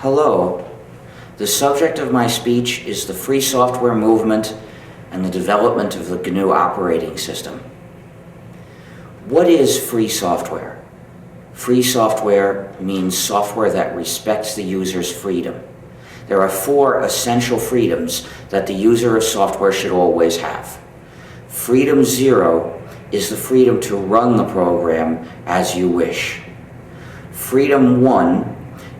Hello. The subject of my speech is the free software movement and the development of the GNU Operating System. What is free software? Free software means software that respects the user's freedom. There are 4 essential freedoms that the user of software should always have. Freedom 0 is the freedom to run the program as you wish. Freedom 1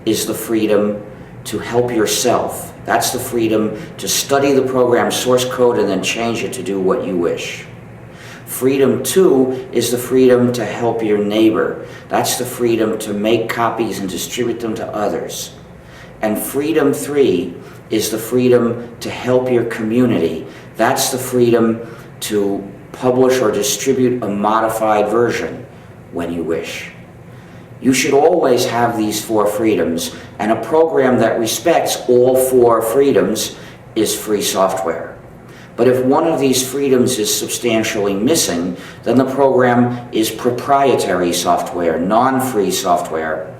is the freedom to help yourself. That's the freedom to study the program source code and then change it to do what you wish. Freedom 2 is the freedom to help your neighbor. That's the freedom to make copies and distribute them to others. And freedom 3 is the freedom to help your community. That's the freedom to publish or distribute a modified version when you wish. You should always have these 4 freedoms, and a program that respects all 4 freedoms is free software. But if one of these freedoms is substantially missing, then the program is proprietary software, non-free software.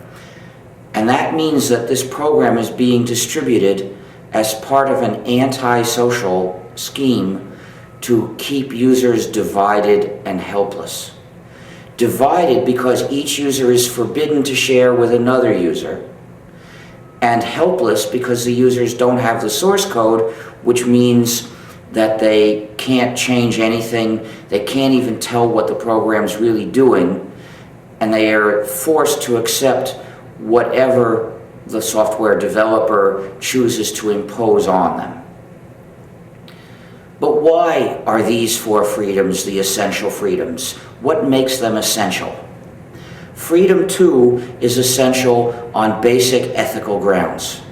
And that means that this program is being distributed as part of an anti-social scheme to keep users divided and helpless. Divided because each user is forbidden to share with another user, and helpless because the users don't have the source code, which means that they can't change anything, they can't even tell what the program's really doing, and they are forced to accept whatever the software developer chooses to impose on them. But why are these 4 freedoms the essential freedoms? What makes them essential? Freedom 2 is essential on basic ethical grounds,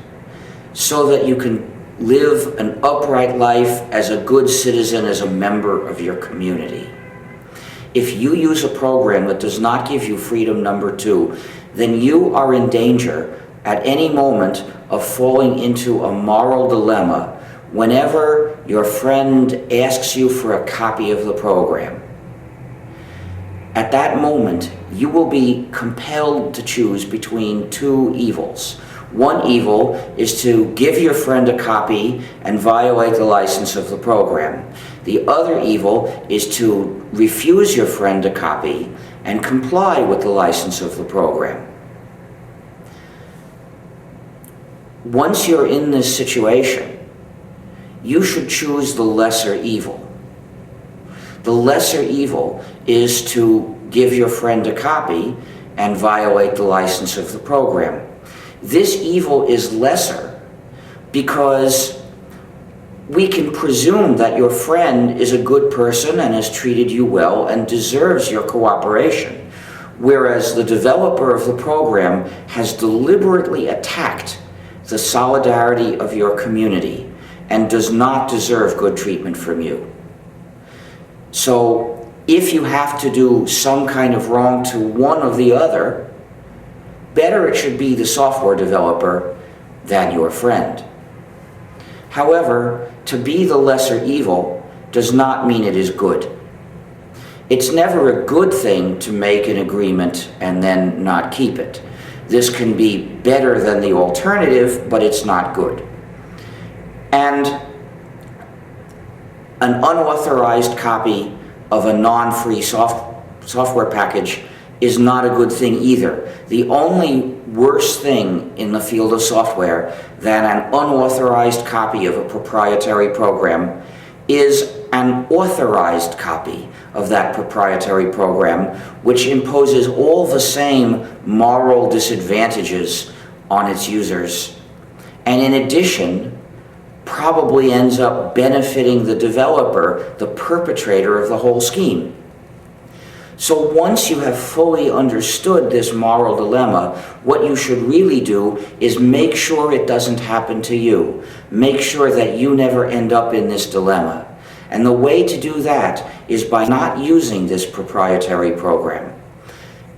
so that you can live an upright life as a good citizen, as a member of your community. If you use a program that does not give you freedom number 2, then you are in danger at any moment of falling into a moral dilemma whenever your friend asks you for a copy of the program. At that moment, you will be compelled to choose between 2 evils. One evil is to give your friend a copy and violate the license of the program. The other evil is to refuse your friend a copy and comply with the license of the program. Once you're in this situation, you should choose the lesser evil. The lesser evil is to give your friend a copy and violate the license of the program. This evil is lesser because we can presume that your friend is a good person and has treated you well and deserves your cooperation, whereas the developer of the program has deliberately attacked the solidarity of your community and does not deserve good treatment from you. So if you have to do some kind of wrong to one or the other, better it should be the software developer than your friend. However, to be the lesser evil does not mean it is good. It's never a good thing to make an agreement and then not keep it. This can be better than the alternative, but it's not good. And an unauthorized copy of a non-free software package is not a good thing either. The only worse thing in the field of software than an unauthorized copy of a proprietary program is an authorized copy of that proprietary program, which imposes all the same moral disadvantages on its users, and in addition probably ends up benefiting the developer, the perpetrator of the whole scheme. So once you have fully understood this moral dilemma, what you should really do is make sure it doesn't happen to you. Make sure that you never end up in this dilemma. And the way to do that is by not using this proprietary program.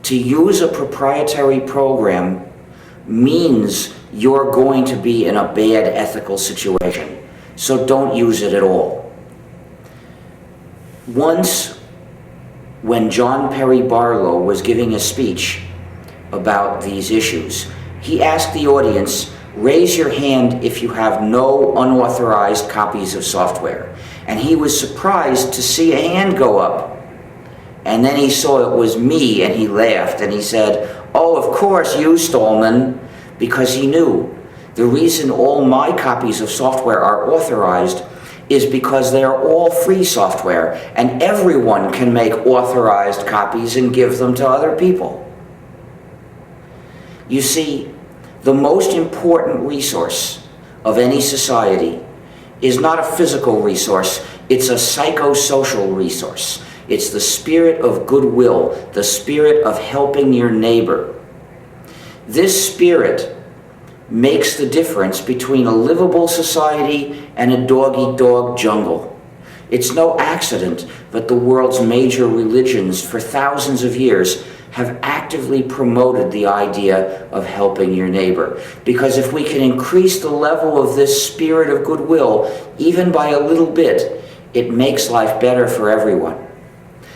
To use a proprietary program means you're going to be in a bad ethical situation. So don't use it at all. Once, when John Perry Barlow was giving a speech about these issues, he asked the audience, Raise your hand if you have no unauthorized copies of software. And he was surprised to see a hand go up. And then he saw it was me, and he laughed, and he said, "Oh, of course, you, Stallman," because he knew the reason all my copies of software are authorized is because they are all free software, and everyone can make authorized copies and give them to other people. You see, the most important resource of any society is not a physical resource, it's a psychosocial resource. It's the spirit of goodwill, the spirit of helping your neighbor. This spirit makes the difference between a livable society and a dog-eat-dog jungle. It's no accident that the world's major religions for thousands of years have actively promoted the idea of helping your neighbor. Because if we can increase the level of this spirit of goodwill, even by a little bit, it makes life better for everyone.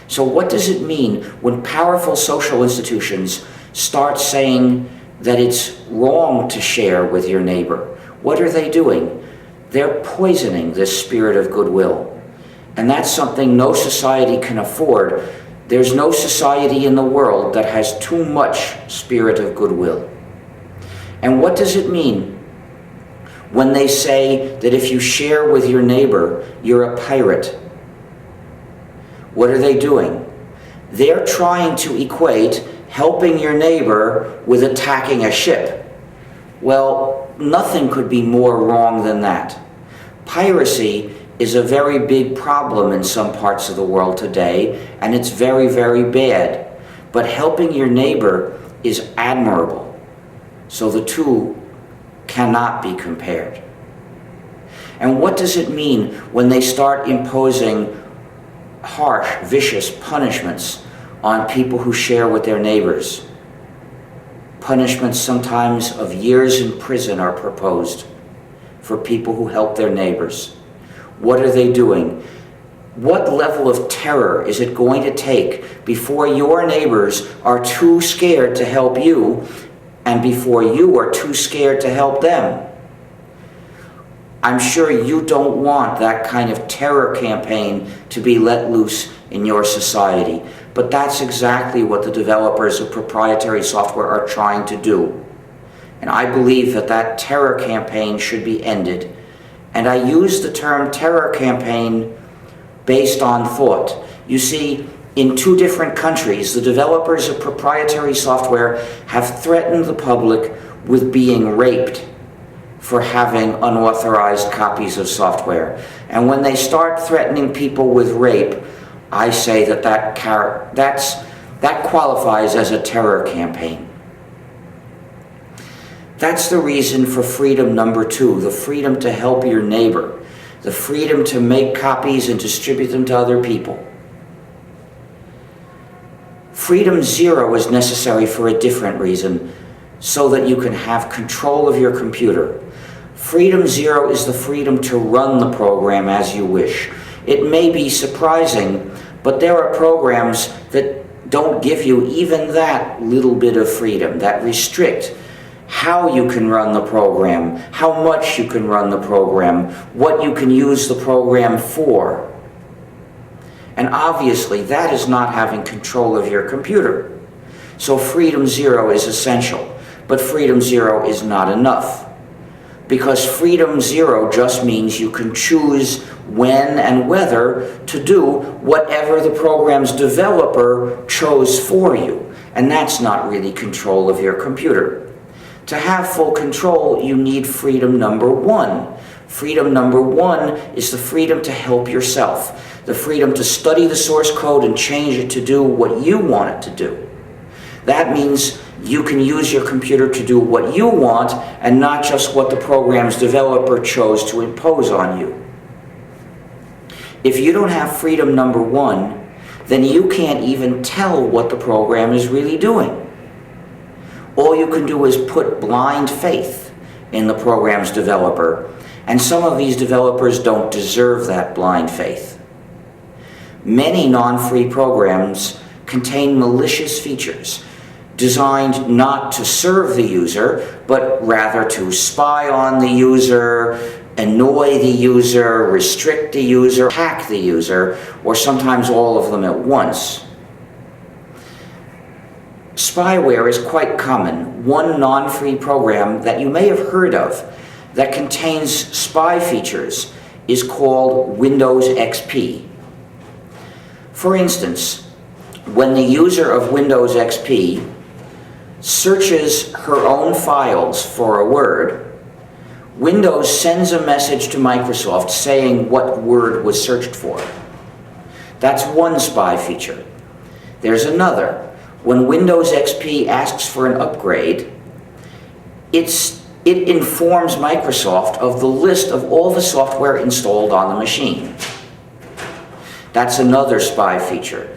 So what does it mean when powerful social institutions start saying that it's wrong to share with your neighbor? What are they doing? They're poisoning this spirit of goodwill. And that's something no society can afford. There's no society in the world that has too much spirit of goodwill. And what does it mean when they say that if you share with your neighbor, you're a pirate? What are they doing? They're trying to equate helping your neighbor with attacking a ship. Well, nothing could be more wrong than that. Piracy is a very big problem in some parts of the world today, and it's very, very bad. But helping your neighbor is admirable. So the two cannot be compared. And what does it mean when they start imposing harsh, vicious punishments on people who share with their neighbors? Punishments sometimes of years in prison are proposed for people who help their neighbors. What are they doing? What level of terror is it going to take before your neighbors are too scared to help you and before you are too scared to help them? I'm sure you don't want that kind of terror campaign to be let loose in your society, but that's exactly what the developers of proprietary software are trying to do. And I believe that that terror campaign should be ended. And I use the term terror campaign based on thought. You see, in two different countries, the developers of proprietary software have threatened the public with being raped for having unauthorized copies of software. And when they start threatening people with rape, I say that qualifies as a terror campaign. That's the reason for freedom number 2, the freedom to help your neighbor, the freedom to make copies and distribute them to other people. Freedom 0 is necessary for a different reason, so that you can have control of your computer. Freedom 0 is the freedom to run the program as you wish. It may be surprising, but there are programs that don't give you even that little bit of freedom, that restrict how you can run the program, how much you can run the program, what you can use the program for. And obviously, that is not having control of your computer. So freedom 0 is essential, but freedom 0 is not enough. Because freedom 0 just means you can choose when and whether to do whatever the program's developer chose for you. And that's not really control of your computer. To have full control, you need freedom number 1. Freedom number 1 is the freedom to help yourself, the freedom to study the source code and change it to do what you want it to do. That means you can use your computer to do what you want and not just what the program's developer chose to impose on you. If you don't have freedom number 1, then you can't even tell what the program is really doing. All you can do is put blind faith in the program's developer, and some of these developers don't deserve that blind faith. Many non-free programs contain malicious features. designed not to serve the user, but rather to spy on the user, annoy the user, restrict the user, hack the user, or sometimes all of them at once. Spyware is quite common. One non-free program that you may have heard of that contains spy features is called Windows XP. For instance, when the user of Windows XP searches her own files for a word, Windows sends a message to Microsoft saying what word was searched for. That's one spy feature. There's another. When Windows XP asks for an upgrade, it informs Microsoft of the list of all the software installed on the machine. That's another spy feature.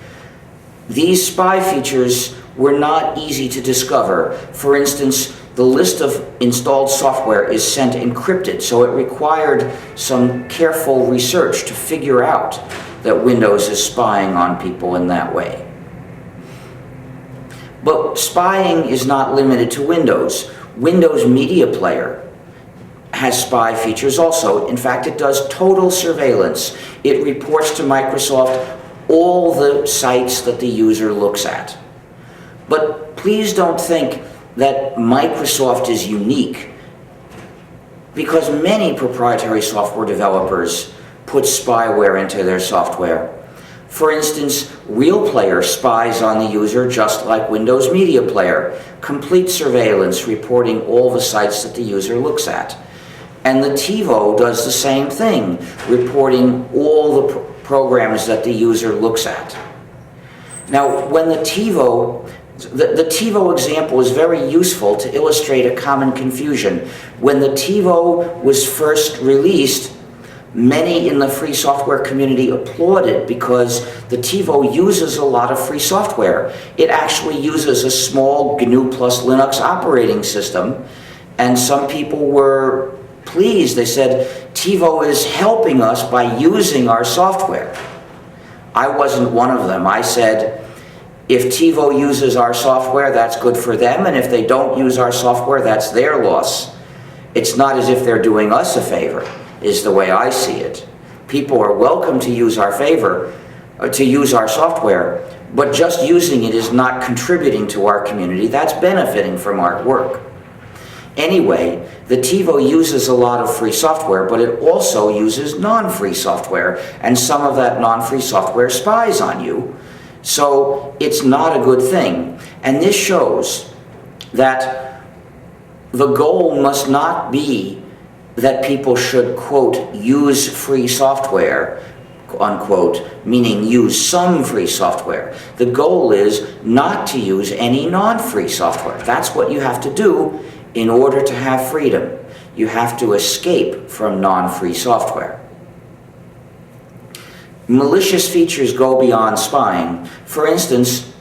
These spy features were not easy to discover. For instance, the list of installed software is sent encrypted, so it required some careful research to figure out that Windows is spying on people in that way. But spying is not limited to Windows. Windows Media Player has spy features also. In fact, it does total surveillance. It reports to Microsoft all the sites that the user looks at. But please don't think that Microsoft is unique, because many proprietary software developers put spyware into their software. For instance, RealPlayer spies on the user just like Windows Media Player, complete surveillance reporting all the sites that the user looks at. And the TiVo does the same thing, reporting all the programs that the user looks at. Now, when the TiVo example is very useful to illustrate a common confusion. When the TiVo was first released, many in the free software community applauded because the TiVo uses a lot of free software. It actually uses a small GNU plus Linux operating system, and some people were pleased. They said, TiVo is helping us by using our software. I wasn't one of them. I said, if TiVo uses our software, that's good for them, and if they don't use our software, that's their loss. It's not as if they're doing us a favor, is the way I see it. People are welcome to use our software, but just using it is not contributing to our community. That's benefiting from our work. Anyway, the TiVo uses a lot of free software, but it also uses non-free software, and some of that non-free software spies on you. So it's not a good thing. And this shows that the goal must not be that people should, quote, use free software, unquote, meaning use some free software. The goal is not to use any non-free software. That's what you have to do in order to have freedom. You have to escape from non-free software. Malicious features go beyond spying. For instance,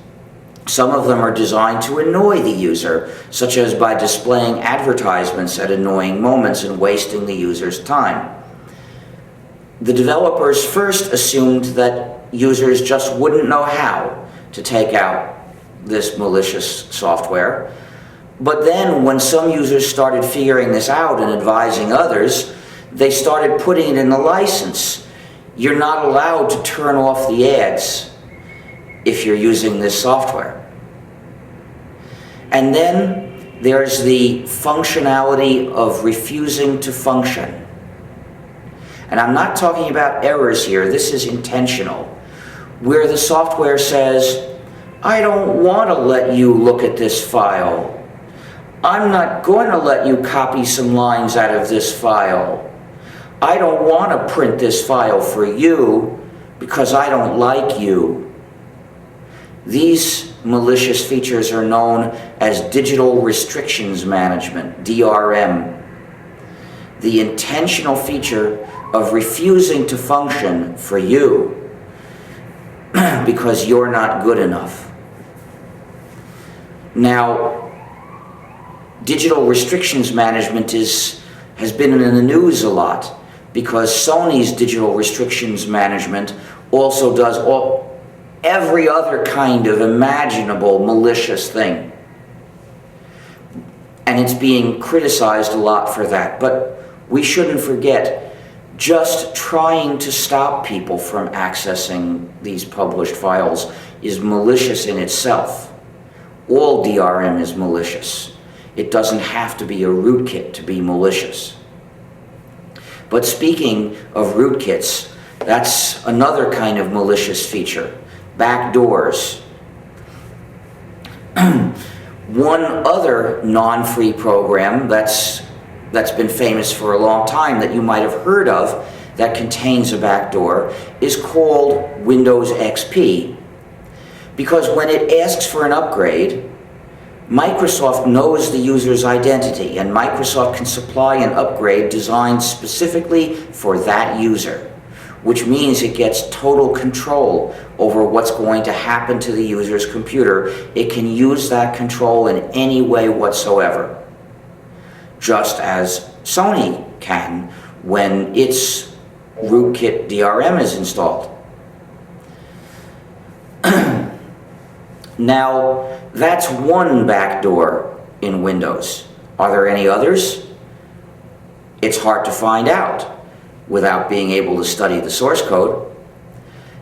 some of them are designed to annoy the user, such as by displaying advertisements at annoying moments and wasting the user's time. The developers first assumed that users just wouldn't know how to take out this malicious software. But then when some users started figuring this out and advising others, they started putting it in the license. You're not allowed to turn off the ads if you're using this software. And then there's the functionality of refusing to function. And I'm not talking about errors here, this is intentional, where the software says, I don't want to let you look at this file. I'm not going to let you copy some lines out of this file. I don't want to print this file for you because I don't like you. These malicious features are known as digital restrictions management, DRM. The intentional feature of refusing to function for you because you're not good enough. Now, digital restrictions management has been in the news a lot because Sony's digital restrictions management also does every other kind of imaginable malicious thing. and it's being criticized a lot for that. But we shouldn't forget, just trying to stop people from accessing these published files is malicious in itself. All DRM is malicious. It doesn't have to be a rootkit to be malicious. But speaking of rootkits, that's another kind of malicious feature, backdoors. One other non-free program that's been famous for a long time that you might have heard of that contains a backdoor is called Windows XP. Because when it asks for an upgrade, Microsoft knows the user's identity, and Microsoft can supply an upgrade designed specifically for that user, which means it gets total control over what's going to happen to the user's computer. It can use that control in any way whatsoever, just as Sony can when its rootkit DRM is installed. Now, that's one backdoor in Windows. Are there any others? It's hard to find out without being able to study the source code.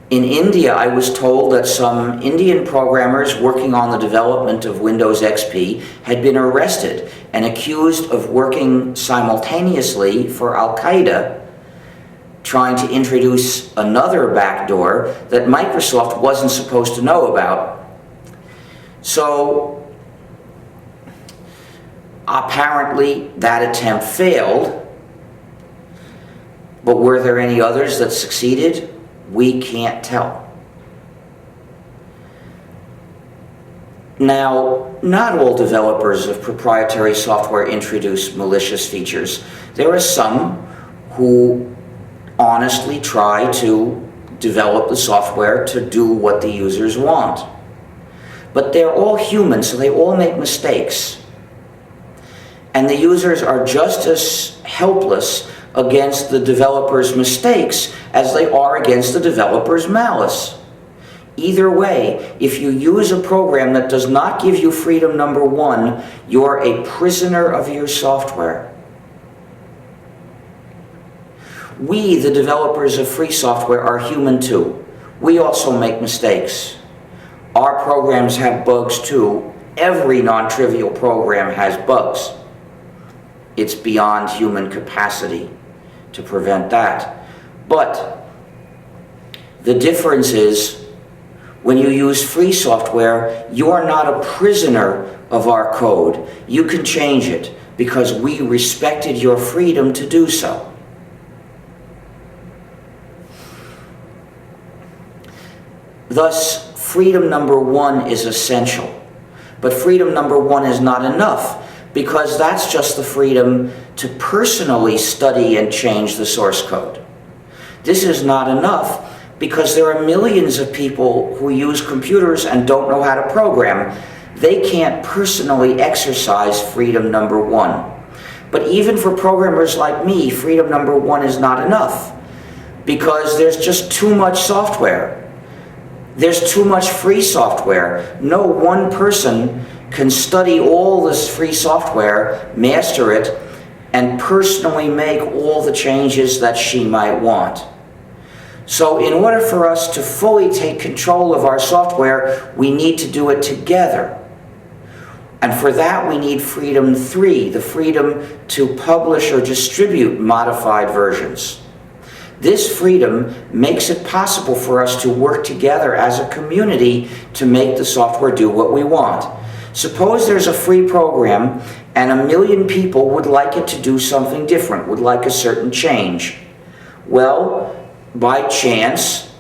In India, I was told that some Indian programmers working on the development of Windows XP had been arrested and accused of working simultaneously for Al-Qaeda, trying to introduce another backdoor that Microsoft wasn't supposed to know about. So, apparently that attempt failed, but were there any others that succeeded? We can't tell. Now, not all developers of proprietary software introduce malicious features. There are some who honestly try to develop the software to do what the users want. But they're all human, so they all make mistakes. And the users are just as helpless against the developer's mistakes as they are against the developer's malice. Either way, if you use a program that does not give you freedom number one, you're a prisoner of your software. We, the developers of free software, are human too. We also make mistakes. Our programs have bugs too. Every non-trivial program has bugs. It's beyond human capacity to prevent that. But the difference is, when you use free software, you're not a prisoner of our code. You can change it because we respected your freedom to do so. Thus, freedom number one is essential. But freedom number one is not enough, because that's just the freedom to personally study and change the source code. This is not enough because there are millions of people who use computers and don't know how to program. They can't personally exercise freedom number one. But even for programmers like me, freedom number one is not enough because there's just too much software. There's too much free software. No one person can study all this free software, master it, and personally make all the changes that she might want. So in order for us to fully take control of our software, we need to do it together. And for that we need freedom 3, the freedom to publish or distribute modified versions. This freedom makes it possible for us to work together as a community to make the software do what we want. Suppose there's a free program and 1 million people would like it to do something different, would like a certain change. Well, by chance,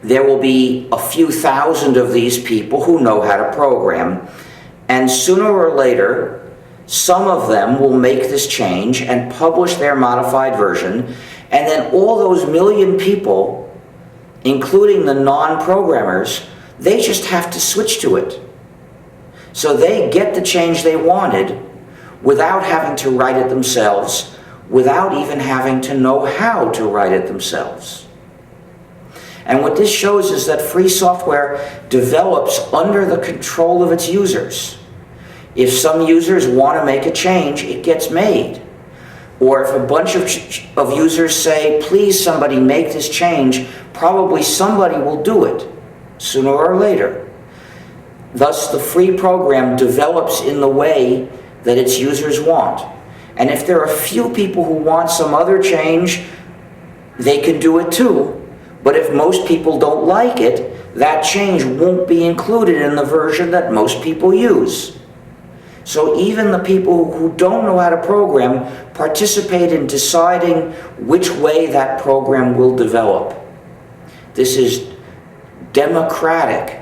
there will be a few thousand of these people who know how to program, and sooner or later, some of them will make this change and publish their modified version, and then all those 1 million people, including the non-programmers, they just have to switch to it. So they get the change they wanted without having to write it themselves, without even having to know how to write it themselves. And what this shows is that free software develops under the control of its users. If some users want to make a change, it gets made. Or if a bunch of users say, please somebody make this change, probably somebody will do it sooner or later. Thus, the free program develops in the way that its users want. And if there are a few people who want some other change, they can do it too. But if most people don't like it, that change won't be included in the version that most people use. So even the people who don't know how to program participate in deciding which way that program will develop. This is democratic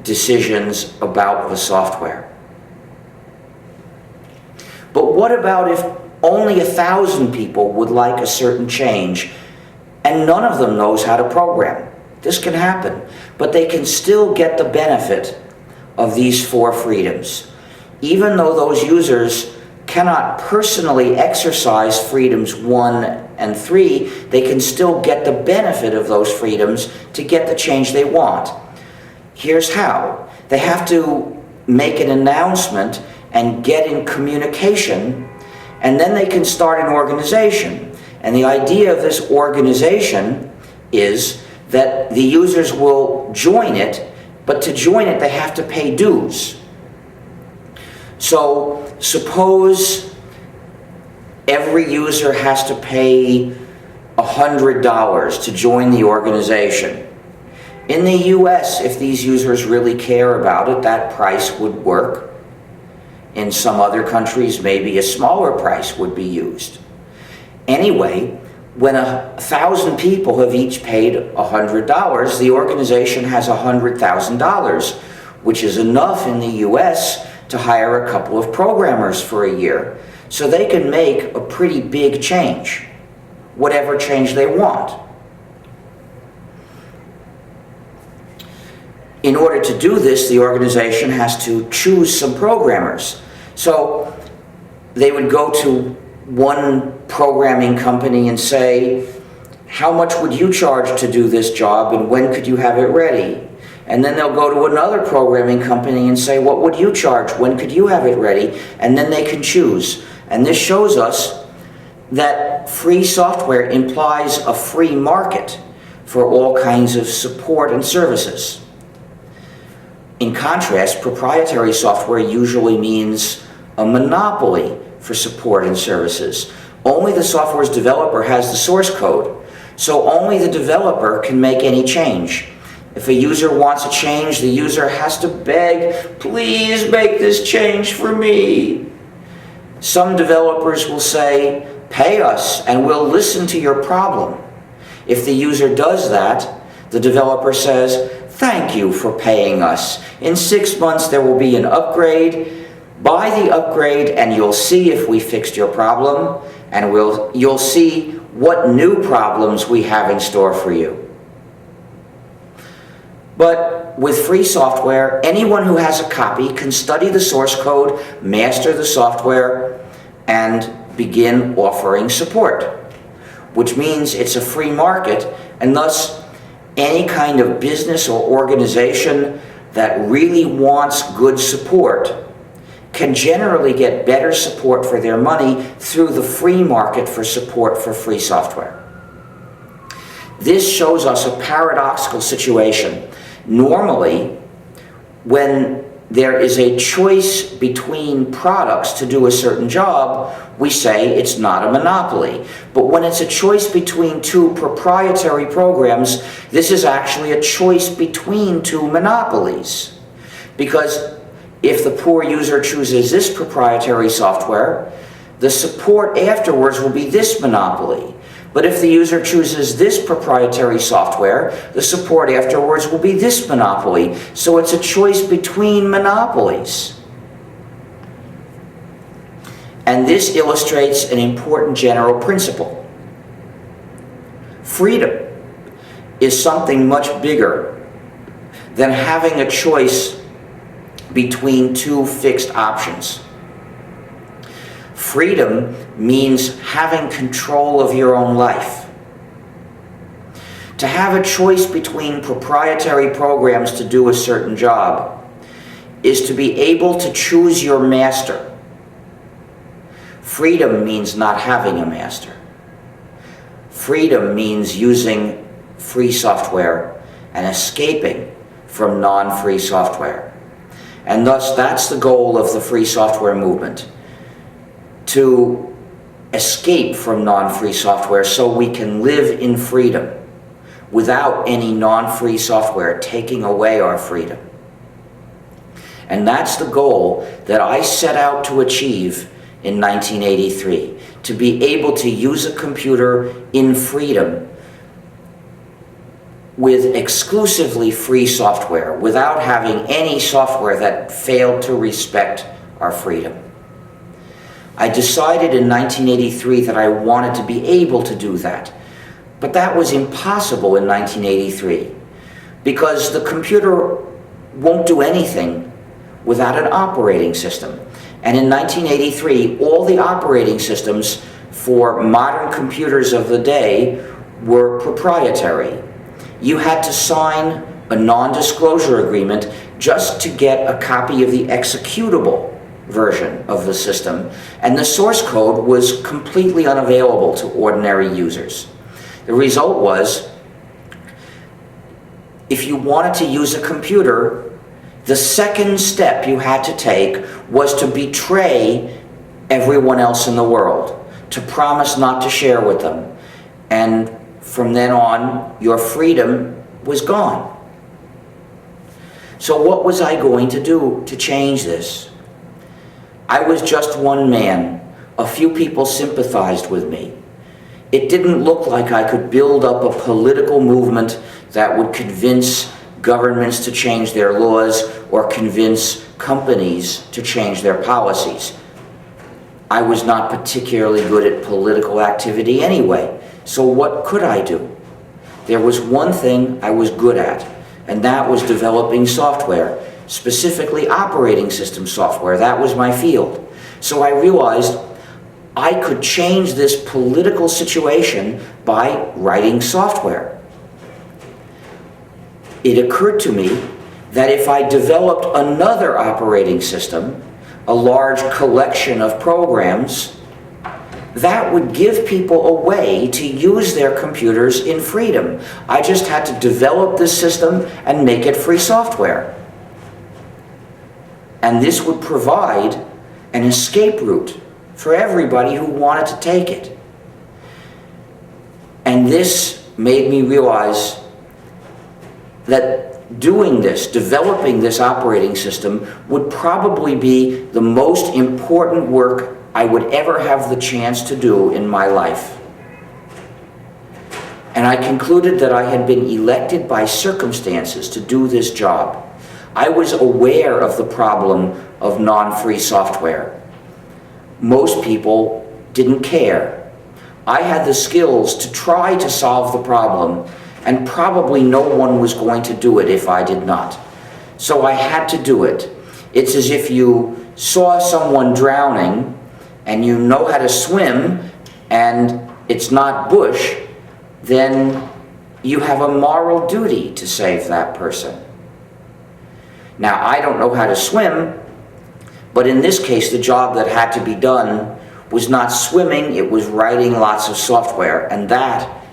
decisions about the software. But what about if only 1,000 people would like a certain change and none of them knows how to program? This can happen, but they can still get the benefit of these 4 freedoms. Even though those users cannot personally exercise freedoms 1 and 3, they can still get the benefit of those freedoms to get the change they want. Here's how. They have to make an announcement and get in communication, and then they can start an organization. And the idea of this organization is that the users will join it, but to join it they have to pay dues. So suppose every user has to pay $100 to join the organization. In the US, if these users really care about it, that price would work. In some other countries, maybe a smaller price would be used. Anyway, when 1,000 people have each paid $100, the organization has $100,000, which is enough in the US to hire a couple of programmers for a year. So they can make a pretty big change, whatever change they want. In order to do this, the organization has to choose some programmers. So they would go to one programming company and say, how much would you charge to do this job and when could you have it ready? And then they'll go to another programming company and say, what would you charge? When could you have it ready? And then they can choose. And this shows us that free software implies a free market for all kinds of support and services. In contrast, proprietary software usually means a monopoly for support and services. Only the software's developer has the source code, so only the developer can make any change. If a user wants a change, the user has to beg, please make this change for me. Some developers will say, pay us and we'll listen to your problem. If the user does that, the developer says, thank you for paying us. In 6 months there will be an upgrade. Buy the upgrade and you'll see if we fixed your problem, and you'll see what new problems we have in store for you. But with free software, anyone who has a copy can study the source code, master the software, and begin offering support, which means it's a free market, and thus any kind of business or organization that really wants good support can generally get better support for their money through the free market for support for free software. This shows us a paradoxical situation. Normally, when there is a choice between products to do a certain job, we say it's not a monopoly. But when it's a choice between 2 proprietary programs, this is actually a choice between 2 monopolies. Because if the poor user chooses this proprietary software, the support afterwards will be this monopoly. But if the user chooses this proprietary software, the support afterwards will be this monopoly. So it's a choice between monopolies. And this illustrates an important general principle. Freedom is something much bigger than having a choice between 2 fixed options. Freedom means having control of your own life. To have a choice between proprietary programs to do a certain job is to be able to choose your master. Freedom means not having a master. Freedom means using free software and escaping from non-free software. And thus, that's the goal of the free software movement, to escape from non-free software so we can live in freedom without any non-free software taking away our freedom. And that's the goal that I set out to achieve in 1983, to be able to use a computer in freedom with exclusively free software, without having any software that failed to respect our freedom. I decided in 1983 that I wanted to be able to do that, but that was impossible in 1983 because the computer won't do anything without an operating system. And in 1983, all the operating systems for modern computers of the day were proprietary. You had to sign a non-disclosure agreement just to get a copy of the executable version of the system, and the source code was completely unavailable to ordinary users. The result was, if you wanted to use a computer, the second step you had to take was to betray everyone else in the world, to promise not to share with them. And from then on, your freedom was gone. So what was I going to do to change this? I was just one man. A few people sympathized with me. It didn't look like I could build up a political movement that would convince governments to change their laws or convince companies to change their policies. I was not particularly good at political activity anyway, so what could I do? There was one thing I was good at, and that was developing software, specifically operating system software. That was my field. So I realized I could change this political situation by writing software. It occurred to me that if I developed another operating system, a large collection of programs, that would give people a way to use their computers in freedom. I just had to develop this system and make it free software. And this would provide an escape route for everybody who wanted to take it. And this made me realize that doing this, developing this operating system, would probably be the most important work I would ever have the chance to do in my life. And I concluded that I had been elected by circumstances to do this job. I was aware of the problem of non-free software. Most people didn't care. I had the skills to try to solve the problem, and probably no one was going to do it if I did not. So I had to do it. It's as if you saw someone drowning and you know how to swim and it's not Bush, then you have a moral duty to save that person. Now, I don't know how to swim, but in this case, the job that had to be done was not swimming, it was writing lots of software, and that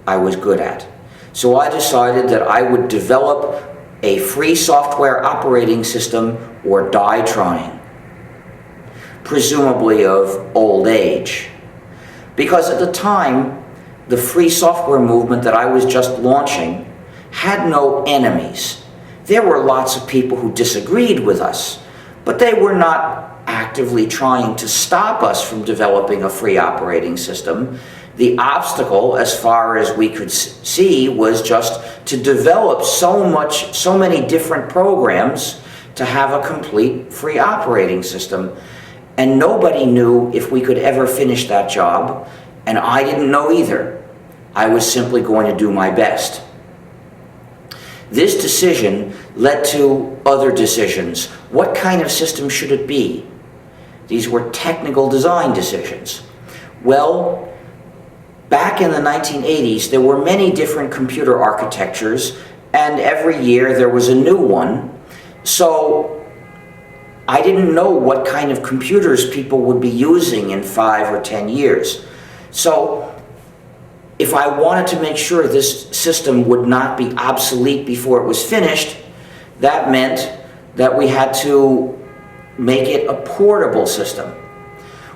I was good at. So I decided that I would develop a free software operating system or die trying, presumably of old age. Because at the time, the free software movement that I was just launching had no enemies. There were lots of people who disagreed with us, but they were not actively trying to stop us from developing a free operating system. The obstacle, as far as we could see, was just to develop so many different programs to have a complete free operating system. And nobody knew if we could ever finish that job, and I didn't know either. I was simply going to do my best. This decision led to other decisions. What kind of system should it be? These were technical design decisions. Well, back in the 1980s, there were many different computer architectures, and every year there was a new one. So I didn't know what kind of computers people would be using in 5 or 10 years. So if I wanted to make sure this system would not be obsolete before it was finished, that meant that we had to make it a portable system.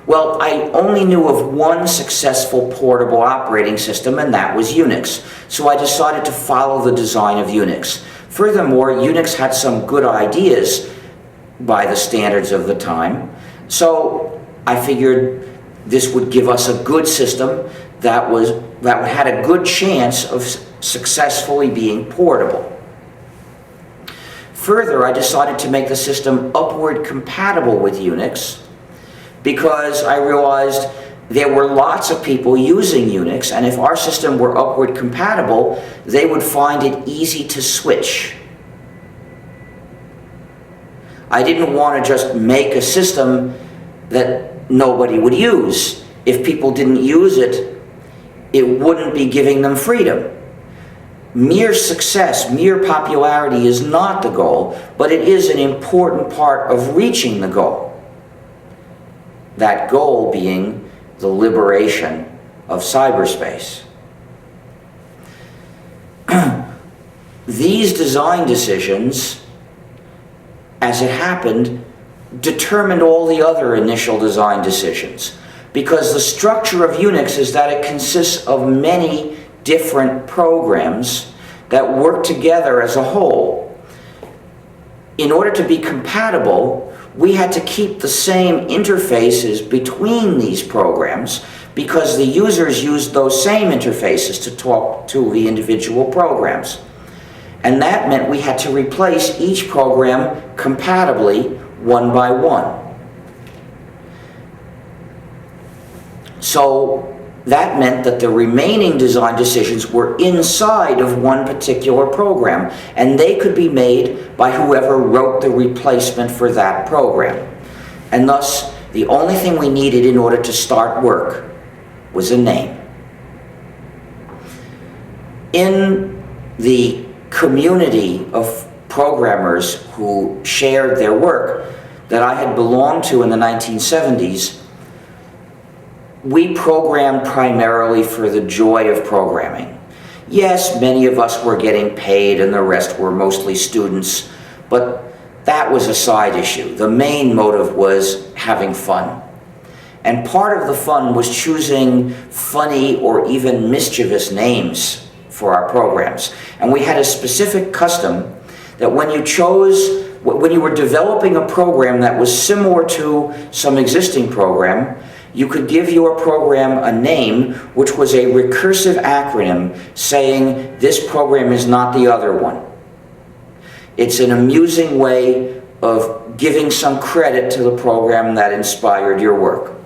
Well, I only knew of one successful portable operating system, and that was Unix. So I decided to follow the design of Unix. Furthermore, Unix had some good ideas by the standards of the time. So I figured this would give us a good system that had a good chance of successfully being portable. Further, I decided to make the system upward compatible with Unix because I realized there were lots of people using Unix, and if our system were upward compatible, they would find it easy to switch. I didn't want to just make a system that nobody would use. If people didn't use it, it wouldn't be giving them freedom. Mere success, mere popularity is not the goal, but it is an important part of reaching the goal. That goal being the liberation of cyberspace. These design decisions, as it happened, determined all the other initial design decisions, because the structure of Unix is that it consists of many different programs that work together as a whole. In order to be compatible, we had to keep the same interfaces between these programs because the users used those same interfaces to talk to the individual programs. And that meant we had to replace each program compatibly one by one. So that meant that the remaining design decisions were inside of one particular program, and they could be made by whoever wrote the replacement for that program. And thus, the only thing we needed in order to start work was a name. In the community of programmers who shared their work that I had belonged to in the 1970s, we programmed primarily for the joy of programming. Yes, many of us were getting paid and the rest were mostly students, but that was a side issue. The main motive was having fun. And part of the fun was choosing funny or even mischievous names for our programs. And we had a specific custom that when you were developing a program that was similar to some existing program, you could give your program a name which was a recursive acronym saying this program is not the other one. It's an amusing way of giving some credit to the program that inspired your work.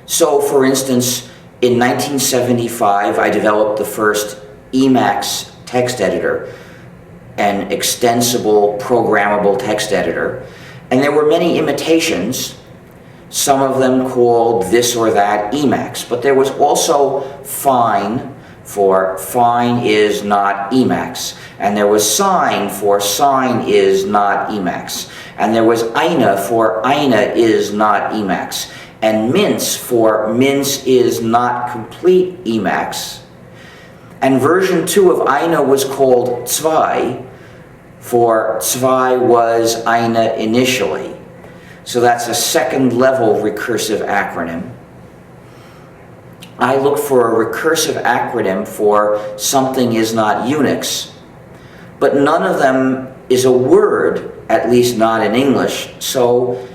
So, for instance, in 1975, I developed the first Emacs text editor, an extensible programmable text editor, and there were many imitations. Some of them called this or that Emacs, but there was also Fine for Fine is not Emacs, and there was Sign for Sign is not Emacs, and there was Ina for Ina is not Emacs, and Mince for Mince is not complete Emacs, and version 2 of Ina was called Zwei for Zwei was Ina initially. So that's a second level recursive acronym. I look for a recursive acronym for something is not Unix, but none of them is a word, at least not in English, so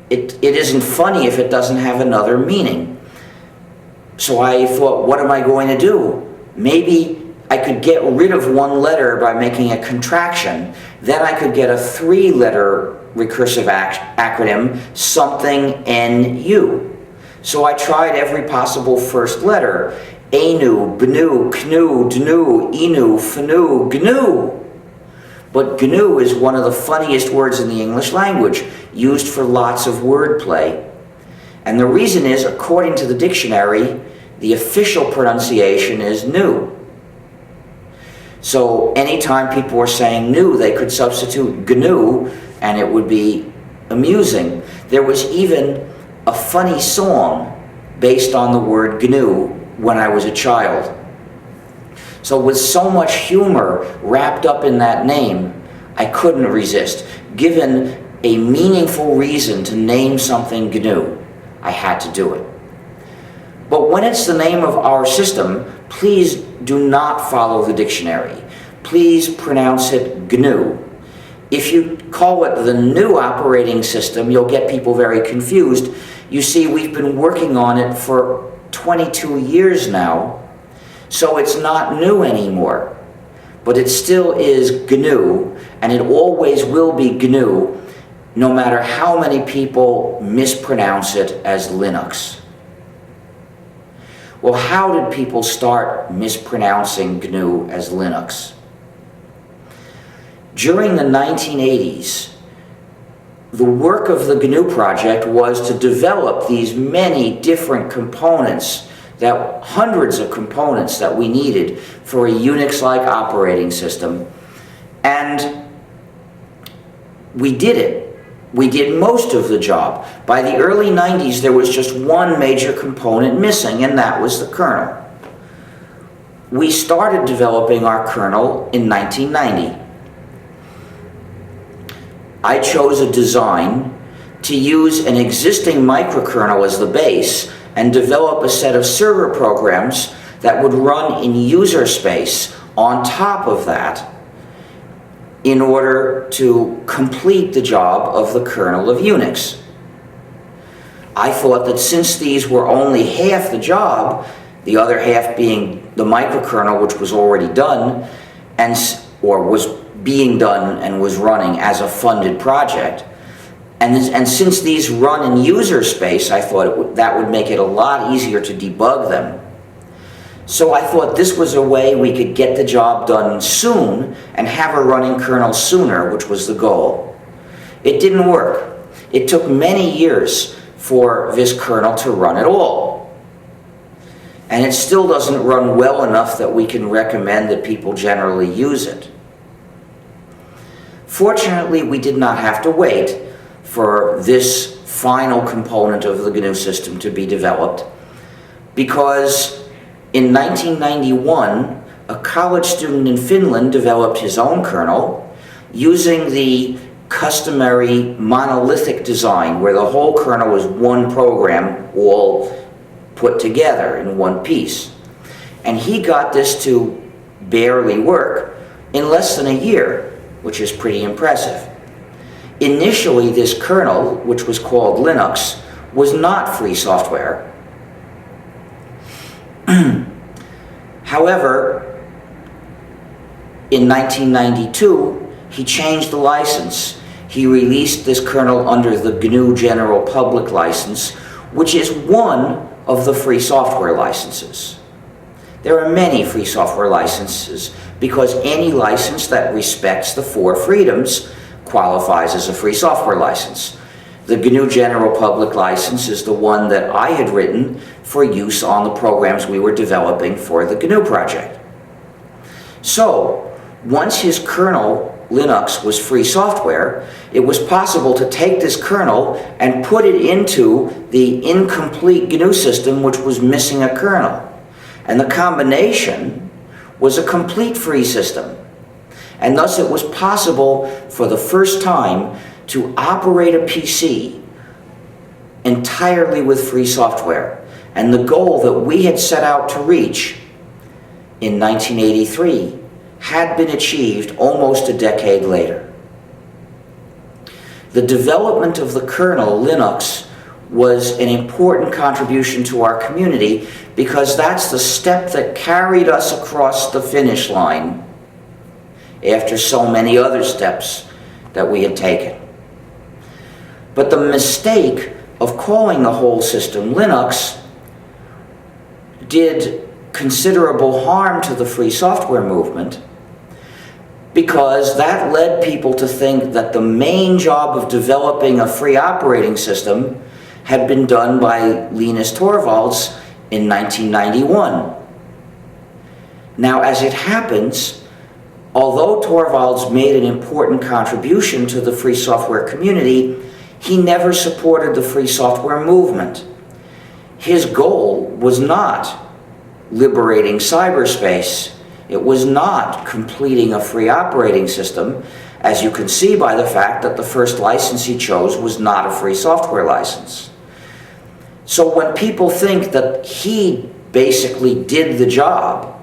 it isn't funny if it doesn't have another meaning. So I thought, what am I going to do? Maybe I could get rid of one letter by making a contraction. Then I could get a 3-letter recursive acronym, something NU. So I tried every possible first letter. Anu, Bnu, Knu, Dnu, Inu, Fnu, Gnu. But GNU is one of the funniest words in the English language, used for lots of wordplay. And the reason is, according to the dictionary, the official pronunciation is new. So anytime people were saying new, they could substitute GNU and it would be amusing. There was even a funny song based on the word GNU when I was a child. So with so much humor wrapped up in that name, I couldn't resist. Given a meaningful reason to name something GNU, I had to do it. But when it's the name of our system, please do not follow the dictionary. Please pronounce it GNU. If you call it the new operating system, you'll get people very confused. You see, we've been working on it for 22 years now, so it's not new anymore. But it still is GNU, and it always will be GNU, no matter how many people mispronounce it as Linux. Well, how did people start mispronouncing GNU as Linux? During the 1980s, the work of the GNU project was to develop these many different components, hundreds of components that we needed for a Unix-like operating system. And we did it. We did most of the job. By the early 90s, there was just one major component missing, and that was the kernel. We started developing our kernel in 1990. I chose a design to use an existing microkernel as the base and develop a set of server programs that would run in user space on top of that in order to complete the job of the kernel of Unix. I thought that since these were only half the job, the other half being the microkernel, which was already done, or was being done and was running as a funded project, and since these run in user space, I thought that would make it a lot easier to debug them. So I thought this was a way we could get the job done soon and have a running kernel sooner, which was the goal. It didn't work. It took many years for this kernel to run at all. And it still doesn't run well enough that we can recommend that people generally use it. Fortunately, we did not have to wait for this final component of the GNU system to be developed, because in 1991, a college student in Finland developed his own kernel using the customary monolithic design where the whole kernel was one program all put together in one piece. And he got this to barely work in less than a year, which is pretty impressive. Initially, this kernel, which was called Linux, was not free software. However, in 1992, he changed the license. He released this kernel under the GNU General Public License, which is one of the free software licenses. There are many free software licenses because any license that respects the four freedoms qualifies as a free software license. The GNU General Public License is the one that I had written for use on the programs we were developing for the GNU project. So, once his kernel, Linux, was free software, it was possible to take this kernel and put it into the incomplete GNU system, which was missing a kernel. And the combination was a complete free system. And thus it was possible for the first time to operate a PC entirely with free software. And the goal that we had set out to reach in 1983 had been achieved almost a decade later. The development of the kernel, Linux, was an important contribution to our community because that's the step that carried us across the finish line after so many other steps that we had taken. But the mistake of calling the whole system Linux did considerable harm to the free software movement, because that led people to think that the main job of developing a free operating system had been done by Linus Torvalds in 1991. Now, as it happens, Although Torvalds made an important contribution to the free software community, he never supported the free software movement. His goal was not liberating cyberspace. It was not completing a free operating system, as you can see by the fact that the first license he chose was not a free software license. So when people think that he basically did the job,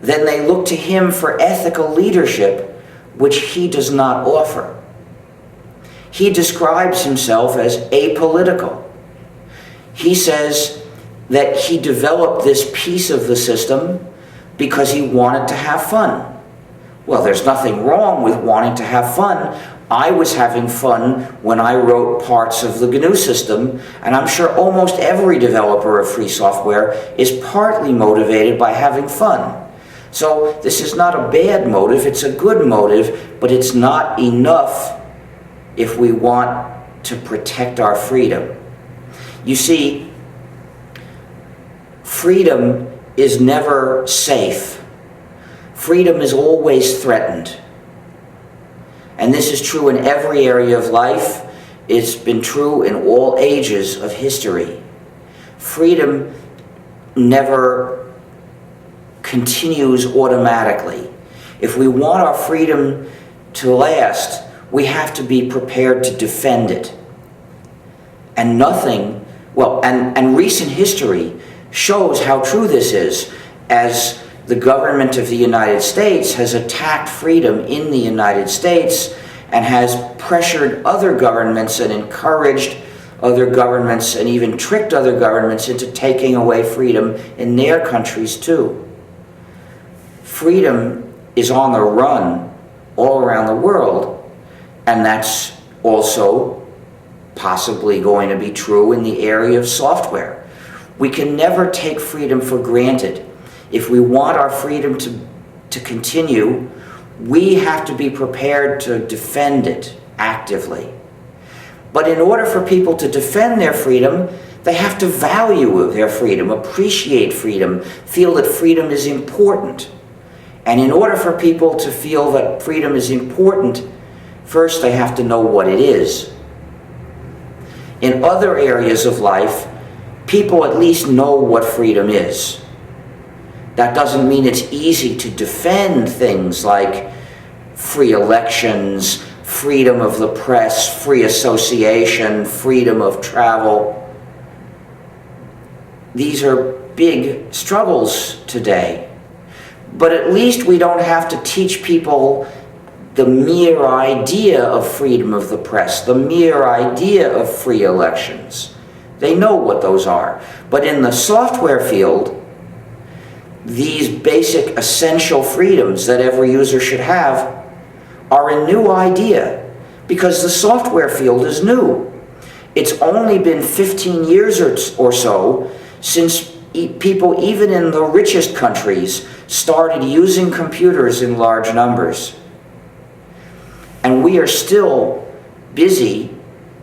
then they look to him for ethical leadership, which he does not offer. He describes himself as apolitical. He says that he developed this piece of the system because he wanted to have fun. Well, there's nothing wrong with wanting to have fun. I was having fun when I wrote parts of the GNU system, and I'm sure almost every developer of free software is partly motivated by having fun. So this is not a bad motive, it's a good motive, but it's not enough if we want to protect our freedom. You see, freedom is never safe. Freedom is always threatened. And this is true in every area of life. It's been true in all ages of history. Freedom never continues automatically. If we want our freedom to last, we have to be prepared to defend it. And nothing, well, and recent history shows how true this is, as the government of the United States has attacked freedom in the United States and has pressured other governments and encouraged other governments and even tricked other governments into taking away freedom in their countries too. Freedom is on the run all around the world, and that's also possibly going to be true in the area of software. We can never take freedom for granted. If we want our freedom to continue, we have to be prepared to defend it actively. But in order for people to defend their freedom, they have to value their freedom, appreciate freedom, feel that freedom is important. And in order for people to feel that freedom is important, first they have to know what it is. In other areas of life, people at least know what freedom is. That doesn't mean it's easy to defend things like free elections, freedom of the press, free association, freedom of travel. These are big struggles today. But at least we don't have to teach people the mere idea of freedom of the press, the mere idea of free elections. They know what those are. But in the software field, these basic essential freedoms that every user should have are a new idea because the software field is new. It's only been 15 years or so since people, even in the richest countries, started using computers in large numbers. And we are still busy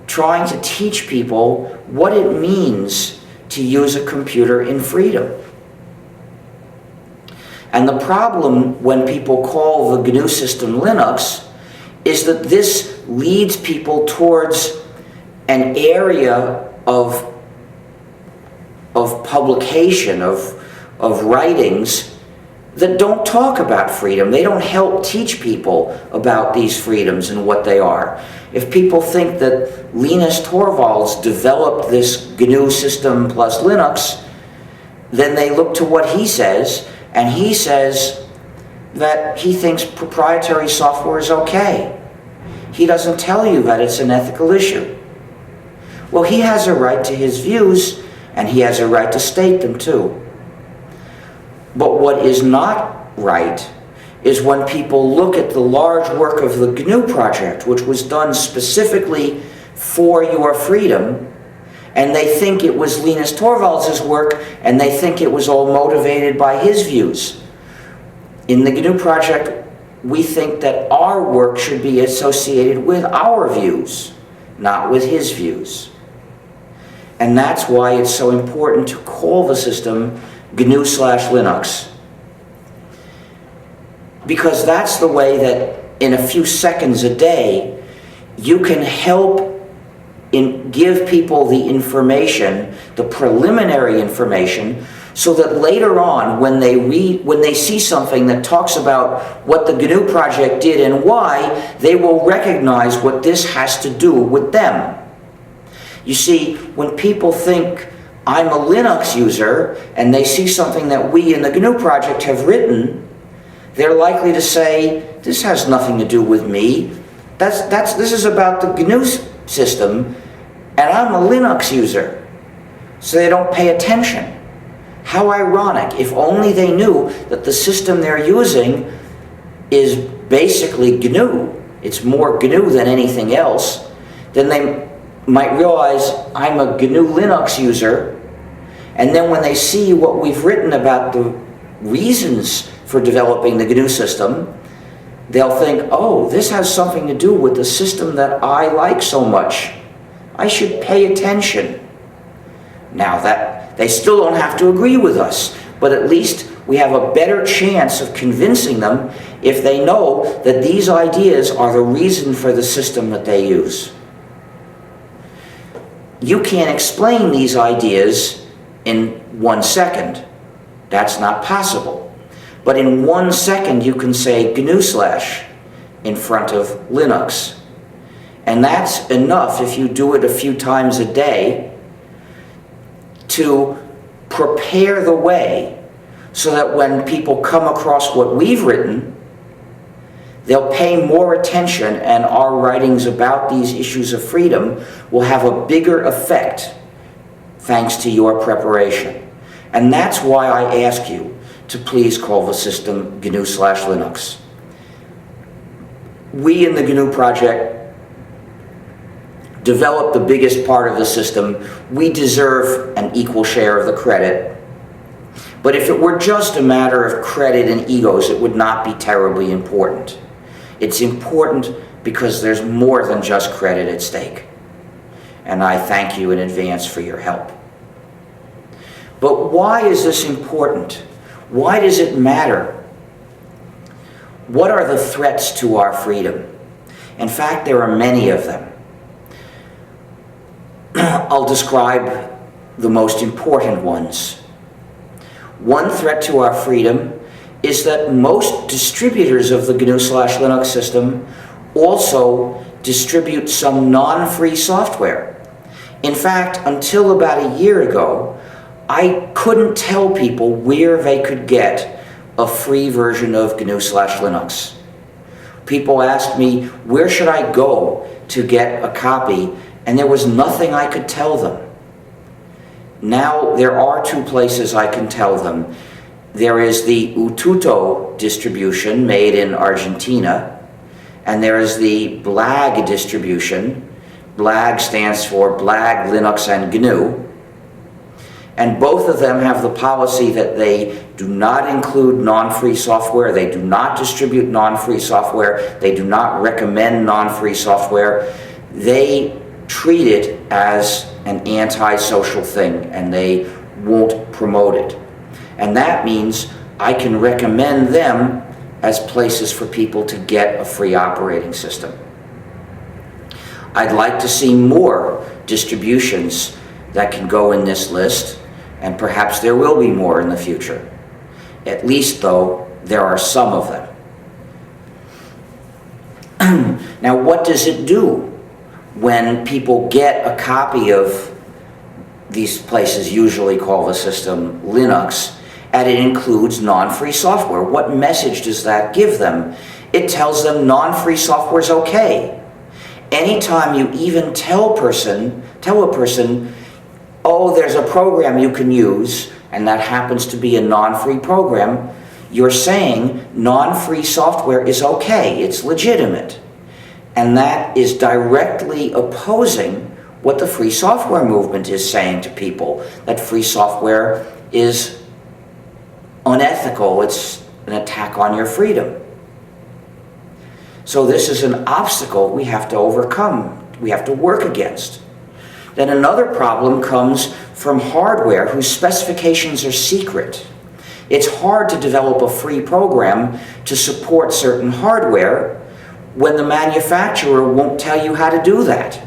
trying to teach people what it means to use a computer in freedom. And the problem when people call the GNU system Linux is that this leads people towards an area of publication, of writings that don't talk about freedom. They don't help teach people about these freedoms and what they are. If people think that Linus Torvalds developed this GNU system plus Linux, then they look to what he says, and he says that he thinks proprietary software is okay. He doesn't tell you that it's an ethical issue. Well, he has a right to his views, and he has a right to state them too. But what is not right is when people look at the large work of the GNU project, which was done specifically for your freedom, and they think it was Linus Torvalds' work, and they think it was all motivated by his views. In the GNU project, we think that our work should be associated with our views, not with his views. And that's why it's so important to call the system GNU/Linux. because that's the way that in a few seconds a day you can help give people the information, the preliminary information, so that later on when they see something that talks about what the GNU project did and why, they will recognize what this has to do with them. You see, when people think I'm a Linux user and they see something that we in the GNU project have written, they're likely to say, this has nothing to do with me. This is about the GNU system, and I'm a Linux user. So they don't pay attention. How ironic. If only they knew that the system they're using is basically GNU, it's more GNU than anything else, then they might realize I'm a GNU Linux user, and then when they see what we've written about the reasons for developing the GNU system, they'll think, oh, this has something to do with the system that I like so much. I should pay attention. Now, that they still don't have to agree with us, but at least we have a better chance of convincing them if they know that these ideas are the reason for the system that they use. You can't explain these ideas in 1 second. That's not possible. But in 1 second you can say GNU/ in front of Linux. And that's enough, if you do it a few times a day, to prepare the way so that when people come across what we've written, they'll pay more attention, and our writings about these issues of freedom will have a bigger effect thanks to your preparation. And that's why I ask you to please call the system GNU/Linux. We in the GNU project developed the biggest part of the system. We deserve an equal share of the credit. But if it were just a matter of credit and egos, it would not be terribly important. It's important because there's more than just credit at stake. And I thank you in advance for your help. But why is this important? Why does it matter? What are the threats to our freedom? In fact, there are many of them. I'll describe the most important ones. One threat to our freedom is that most distributors of the GNU/Linux system also distribute some non-free software. In fact, until about a year ago, I couldn't tell people where they could get a free version of GNU/Linux. People asked me, where should I go to get a copy? And there was nothing I could tell them. Now there are 2 places I can tell them. There is the Ututo distribution made in Argentina, and there is the BLAG distribution. BLAG stands for BLAG, Linux, and GNU. And both of them have the policy that they do not include non-free software, they do not distribute non-free software, they do not recommend non-free software. They treat it as an anti-social thing, and they won't promote it. And that means I can recommend them as places for people to get a free operating system. I'd like to see more distributions that can go in this list, and perhaps there will be more in the future. At least, though, there are some of them. Now, what does it do when people get a copy of these places usually call the system Linux, and it includes non-free software? What message does that give them? It tells them non-free software is okay. Anytime you even tell a person, oh, there's a program you can use, and that happens to be a non-free program, you're saying non-free software is okay, it's legitimate. And that is directly opposing what the free software movement is saying to people, that free software is unethical, it's an attack on your freedom. So this is an obstacle we have to overcome, we have to work against. Then another problem comes from hardware whose specifications are secret. It's hard to develop a free program to support certain hardware when the manufacturer won't tell you how to do that.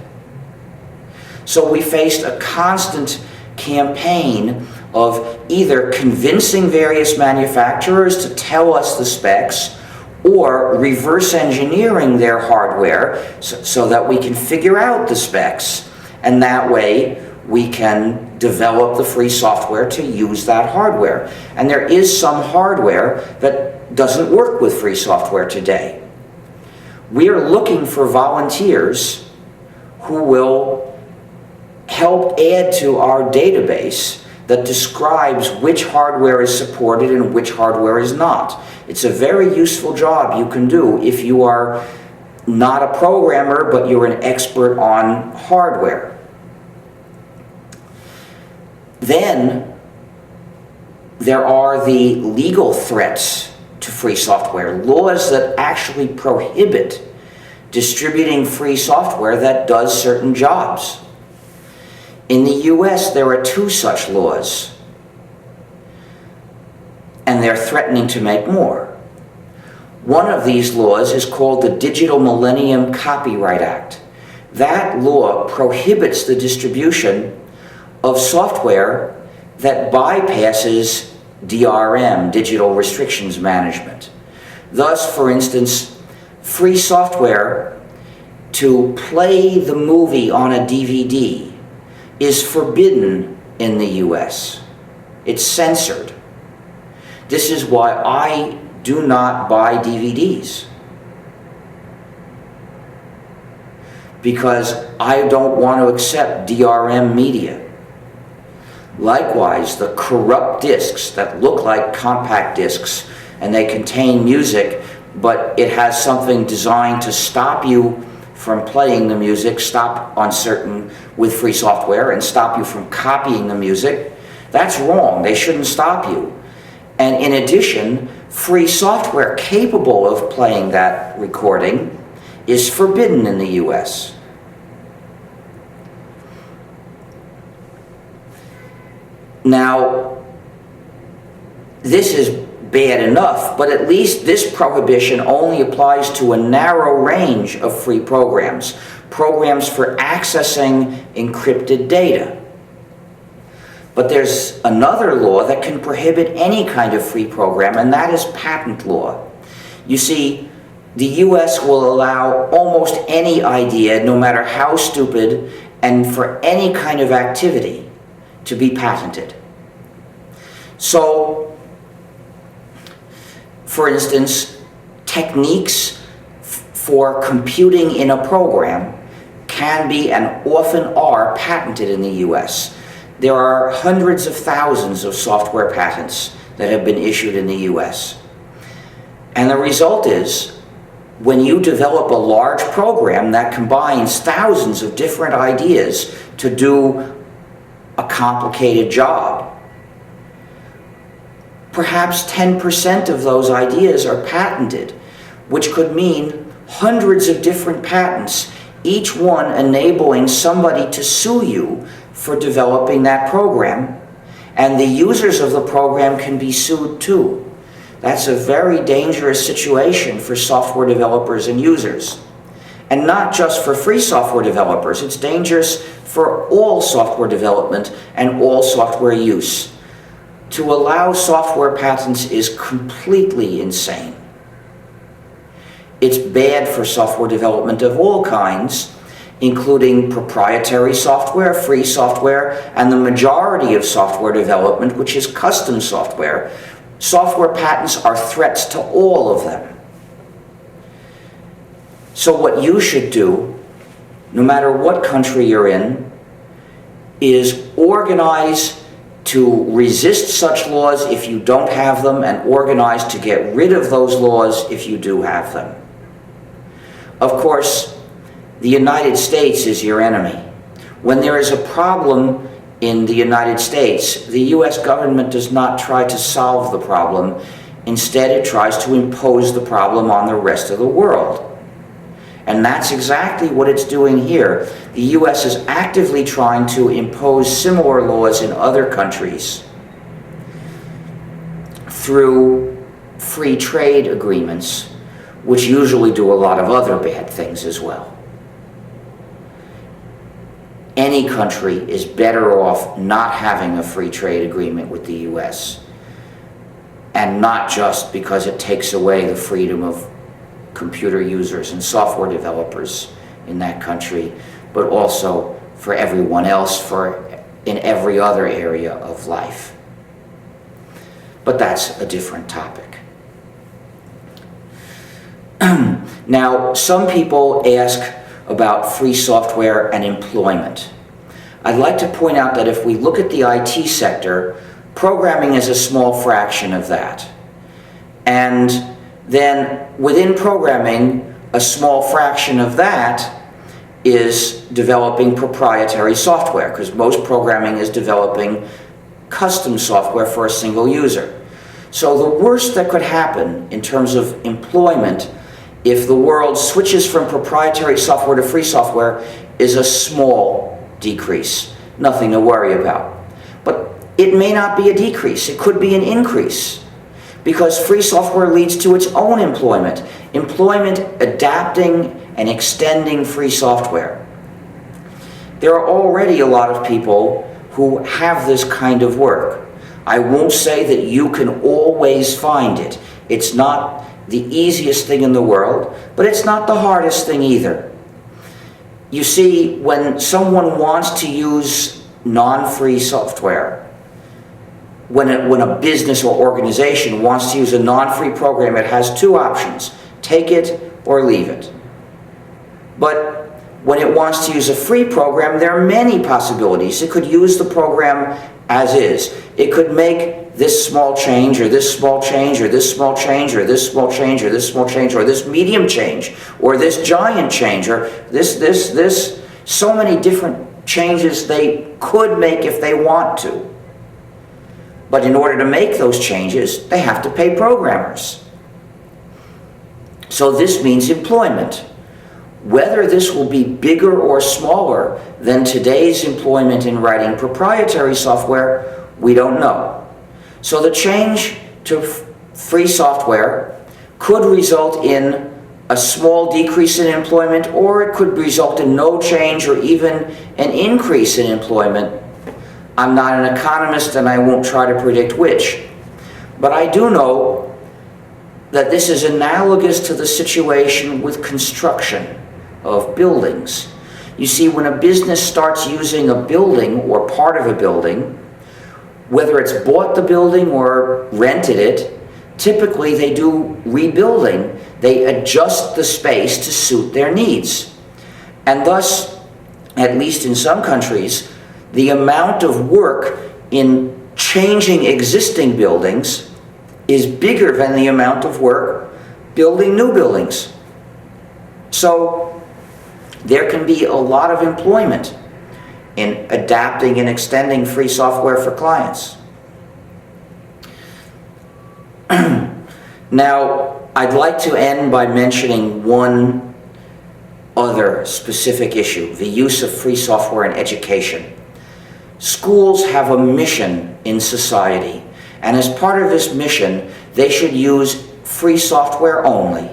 So we faced a constant campaign of either convincing various manufacturers to tell us the specs or reverse engineering their hardware so that we can figure out the specs, and that way we can develop the free software to use that hardware. And there is some hardware that doesn't work with free software today. We are looking for volunteers who will help add to our database that describes which hardware is supported and which hardware is not. It's a very useful job you can do if you are not a programmer, but you're an expert on hardware. Then there are the legal threats to free software, laws that actually prohibit distributing free software that does certain jobs. In the US, there are 2 such laws, and they're threatening to make more. One of these laws is called the Digital Millennium Copyright Act. That law prohibits the distribution of software that bypasses DRM, Digital Restrictions Management. Thus, for instance, free software to play the movie on a DVD is forbidden in the US. It's censored. This is why I do not buy DVDs, because I don't want to accept DRM media. Likewise, the corrupt discs that look like compact discs and they contain music, but it has something designed to stop you from playing the music, stop on certain with free software, and stop you from copying the music. That's wrong. They shouldn't stop you. And in addition, free software capable of playing that recording is forbidden in the US. Now, this is bad enough, but at least this prohibition only applies to a narrow range of free programs, programs for accessing encrypted data. But there's another law that can prohibit any kind of free program, and that is patent law. You see, the US will allow almost any idea, no matter how stupid, and for any kind of activity, to be patented. So, for instance, techniques for computing in a program can be and often are patented in the US. There are hundreds of thousands of software patents that have been issued in the US. And the result is, when you develop a large program that combines thousands of different ideas to do a complicated job, perhaps 10% of those ideas are patented, which could mean hundreds of different patents, each one enabling somebody to sue you for developing that program, and the users of the program can be sued too. That's a very dangerous situation for software developers and users. And not just for free software developers, it's dangerous for all software development and all software use. To allow software patents is completely insane. It's bad for software development of all kinds, including proprietary software, free software, and the majority of software development, which is custom software. Software patents are threats to all of them. So what you should do, no matter what country you're in, is organize to resist such laws if you don't have them, and organize to get rid of those laws if you do have them. Of course, the United States is your enemy. When there is a problem in the United States, the US government does not try to solve the problem. Instead, it tries to impose the problem on the rest of the world. And that's exactly what it's doing here. The US is actively trying to impose similar laws in other countries. through free trade agreements, which usually do a lot of other bad things as well. Any country is better off not having a free trade agreement with the US, and not just because it takes away the freedom of computer users and software developers in that country, but also for everyone else, in every other area of life. But that's a different topic. Now, some people ask about free software and employment. I'd like to point out that if we look at the IT sector, programming is a small fraction of that. And then within programming, a small fraction of that is developing proprietary software, because most programming is developing custom software for a single user. So the worst that could happen in terms of employment if the world switches from proprietary software to free software is a small decrease. Nothing to worry about. But it may not be a decrease. It could be an increase, because free software leads to its own employment. Employment adapting and extending free software. There are already a lot of people who have this kind of work. I won't say that you can always find it. It's not the easiest thing in the world, but it's not the hardest thing either. You see, when someone wants to use non-free software, when a business or organization wants to use a non-free program, it has two options: take it or leave it. But when it wants to use a free program, there are many possibilities. It could use the program as is. It could make this small change, or this small change, or this small change, or this small change, or this small change, or this medium change, or this giant change, or this. So many different changes they could make if they want to. But in order to make those changes, they have to pay programmers. So this means employment. Whether this will be bigger or smaller than today's employment in writing proprietary software, we don't know. So the change to free software could result in a small decrease in employment, or it could result in no change or even an increase in employment. I'm not an economist and I won't try to predict which. But I do know that this is analogous to the situation with construction of buildings. You see, when a business starts using a building or part of a building, whether it's bought the building or rented it, typically they do rebuilding. They adjust the space to suit their needs. And thus, at least in some countries, the amount of work in changing existing buildings is bigger than the amount of work building new buildings. So there can be a lot of employment in adapting and extending free software for clients. Now, I'd like to end by mentioning one other specific issue: the use of free software in education. Schools have a mission in society, and as part of this mission, they should use free software only.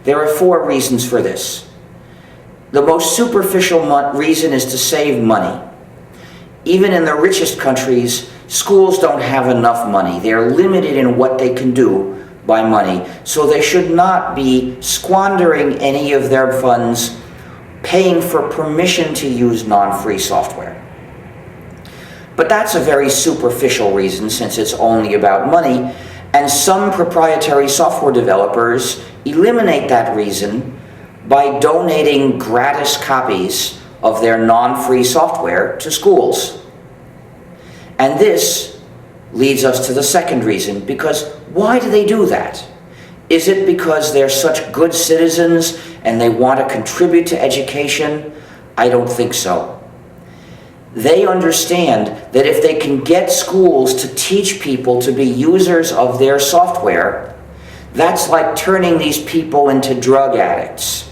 There are 4 reasons for this. The most superficial reason is to save money. Even in the richest countries, schools don't have enough money. They're limited in what they can do by money, so they should not be squandering any of their funds paying for permission to use non-free software. But that's a very superficial reason, since it's only about money, and some proprietary software developers eliminate that reason by donating gratis copies of their non-free software to schools. And this leads us to the second reason, because why do they do that? Is it because they're such good citizens and they want to contribute to education? I don't think so. They understand that if they can get schools to teach people to be users of their software, that's like turning these people into drug addicts,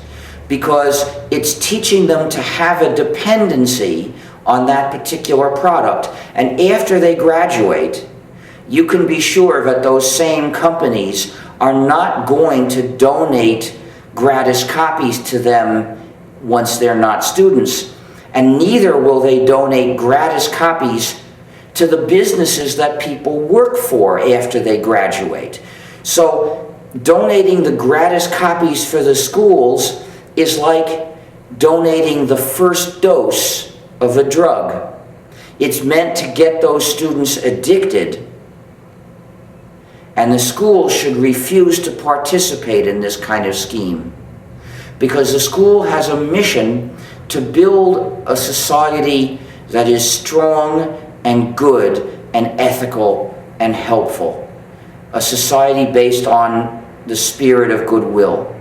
because it's teaching them to have a dependency on that particular product. And after they graduate, you can be sure that those same companies are not going to donate gratis copies to them once they're not students. And neither will they donate gratis copies to the businesses that people work for after they graduate. So donating the gratis copies for the schools is like donating the first dose of a drug. It's meant to get those students addicted, and the school should refuse to participate in this kind of scheme, because the school has a mission to build a society that is strong and good and ethical and helpful, a society based on the spirit of goodwill.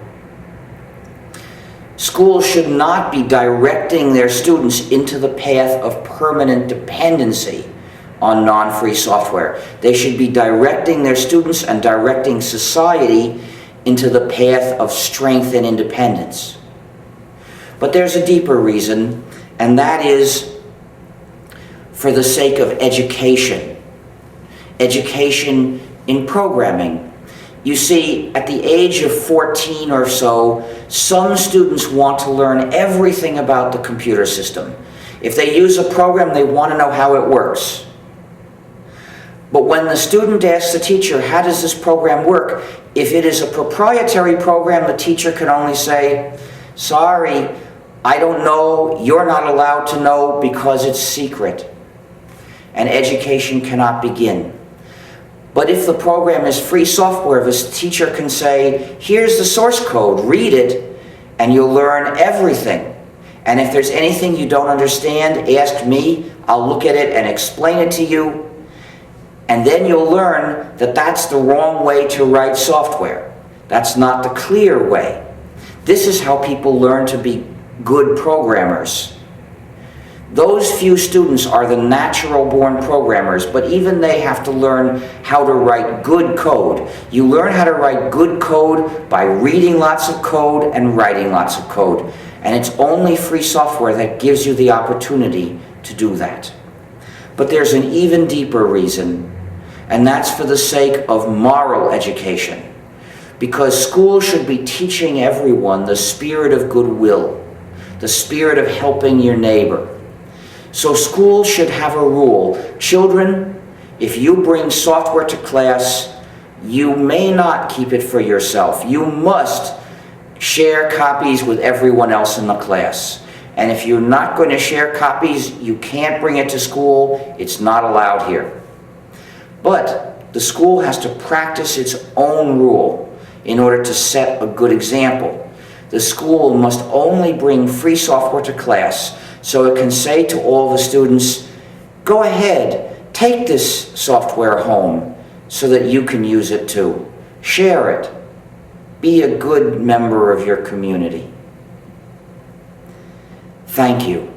Schools should not be directing their students into the path of permanent dependency on non-free software. They should be directing their students and directing society into the path of strength and independence. But there's a deeper reason, and that is for the sake of education. Education in programming. You see, at the age of 14 or so, some students want to learn everything about the computer system. If they use a program, they want to know how it works. But when the student asks the teacher, how does this program work? If it is a proprietary program, the teacher can only say, sorry, I don't know, you're not allowed to know because it's secret. And education cannot begin. But if the program is free software, the teacher can say, here's the source code, read it, and you'll learn everything. And if there's anything you don't understand, ask me, I'll look at it and explain it to you. And then you'll learn that that's the wrong way to write software. That's not the clear way. This is how people learn to be good programmers. Those few students are the natural-born programmers, but even they have to learn how to write good code. You learn how to write good code by reading lots of code and writing lots of code. And it's only free software that gives you the opportunity to do that. But there's an even deeper reason, and that's for the sake of moral education. Because schools should be teaching everyone the spirit of goodwill, the spirit of helping your neighbor. So schools should have a rule. Children, if you bring software to class, you may not keep it for yourself. You must share copies with everyone else in the class. And if you're not going to share copies, you can't bring it to school. It's not allowed here. But the school has to practice its own rule in order to set a good example. The school must only bring free software to class so it can say to all the students, go ahead, take this software home so that you can use it too. Share it. Be a good member of your community. Thank you.